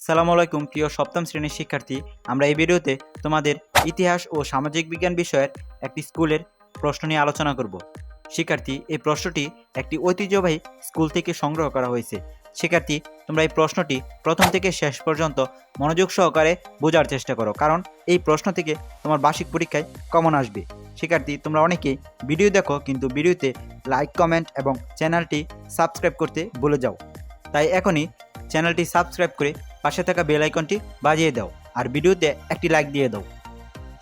আসসালামু আলাইকুম প্রিয় সপ্তম শ্রেণীর শিক্ষার্থী। আমরা এই ভিডিওতে তোমাদের ইতিহাস ও সামাজিক বিজ্ঞান বিষয়ের একটি স্কুলের প্রশ্ন নিয়ে আলোচনা করব। শিক্ষার্থী, এই প্রশ্নটি একটি ঐতিহ্যবাহী স্কুল থেকে সংগ্রহ করা হয়েছে। শিক্ষার্থী, তোমরা এই প্রশ্নটি প্রথম থেকে শেষ পর্যন্ত মনোযোগ সহকারে বোঝার চেষ্টা করো, কারণ এই প্রশ্ন থেকে তোমার বার্ষিক পরীক্ষায় কমন আসবে। শিক্ষার্থী, তোমরা অনেকেই ভিডিও দেখো কিন্তু ভিডিওতে লাইক, কমেন্ট এবং চ্যানেলটি সাবস্ক্রাইব করতে ভুলে যাও। তাই এখনই চ্যানেলটি সাবস্ক্রাইব করে পাশে থাকা বেল আইকনটি বাজিয়ে দাও আর ভিডিওতে একটি লাইক দিয়ে দাও।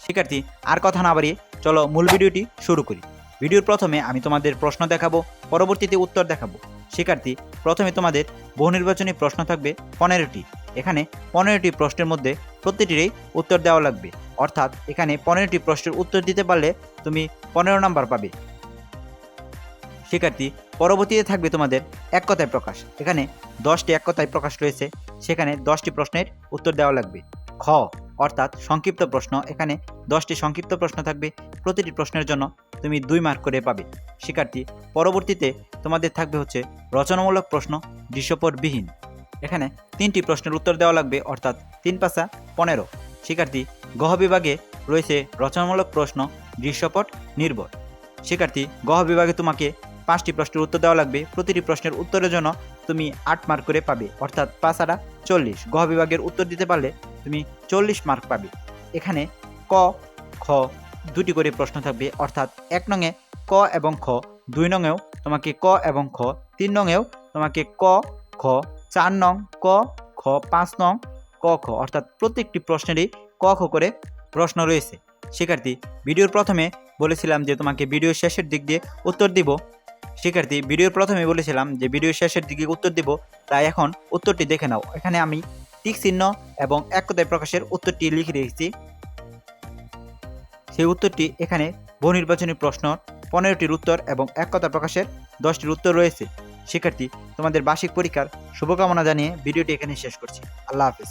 শিক্ষার্থী, আর কথা না বাড়িয়ে চলো মূল ভিডিওটি শুরু করি। ভিডিওর প্রথমে আমি তোমাদের প্রশ্ন দেখাবো, পরবর্তীতে উত্তর দেখাবো। শিক্ষার্থী, প্রথমে তোমাদের বহু নির্বাচনী প্রশ্ন থাকবে 15টি। এখানে 15টি প্রশ্নের মধ্যে প্রতিটিরই উত্তর দেওয়া লাগবে, অর্থাৎ এখানে 15টি প্রশ্নের উত্তর দিতে পারলে তুমি 15 নাম্বার পাবে। শিক্ষার্থী, পরবর্তীতে থাকবে তোমাদের এক কথায় প্রকাশ। এখানে 10টি এক কথায় প্রকাশ রয়েছে, সেখানে 10টি প্রশ্নের উত্তর দেওয়া লাগবে। খ অর্থাৎ সংক্ষিপ্ত প্রশ্ন, এখানে 10টি সংক্ষিপ্ত প্রশ্ন থাকবে, প্রতিটি প্রশ্নের জন্য তুমি 2 মার্ক করে পাবে। শিক্ষার্থী, পরবর্তীতে তোমাদের থাকবে হচ্ছে রচনামূলক প্রশ্ন দৃশ্যপটবিহীন। এখানে 3টি প্রশ্নের উত্তর দেওয়া লাগবে, অর্থাৎ 3 পাশা 15। শিক্ষার্থী, গহ বিভাগে রয়েছে রচনামূলক প্রশ্ন দৃশ্যপট নির্ভর। শিক্ষার্থী, গহ বিভাগে তোমাকে 5টি প্রশ্নের উত্তর দেওয়া লাগবে, প্রতিটি প্রশ্নের উত্তরের জন্য তুমি 8 মার্ক করে পাবে, অর্থাৎ 5 আর 40। গহ বিভাগের উত্তর দিতে পারলে তুমি 40 মার্ক পাবে। এখানে ক খ 2টি করে প্রশ্ন থাকবে, অর্থাৎ 1 নংয়ে ক এবং খ, 2 নংয়েও তোমাকে ক এবং খ, 3 নংয়েও তোমাকে ক খ, 4 নং ক খ, 5 নং ক খ, অর্থাৎ প্রত্যেকটি প্রশ্নেরই ক খ করে প্রশ্ন রয়েছে। শিক্ষার্থী, ভিডিওর প্রথমে বলেছিলাম যে তোমাকে ভিডিওর শেষের দিক দিয়ে উত্তর দিব। শিক্ষার্থী, ভিডিওর প্রথমে বলেছিলাম যে ভিডিওর শেষের দিকে উত্তর দিব, তাই এখন উত্তরটি দেখে নাও। এখানে আমি টিক চিহ্ন এবং এক কথায় প্রকাশের উত্তরটি লিখে রেখেছি। সেই উত্তরটি এখানে বহু নির্বাচনী প্রশ্ন 15টির উত্তর এবং এক কথা প্রকাশের 10টির উত্তর রয়েছে। শিক্ষার্থী, তোমাদের বার্ষিক পরীক্ষার শুভকামনা জানিয়ে ভিডিওটি এখানে শেষ করছি। আল্লাহ হাফেজ।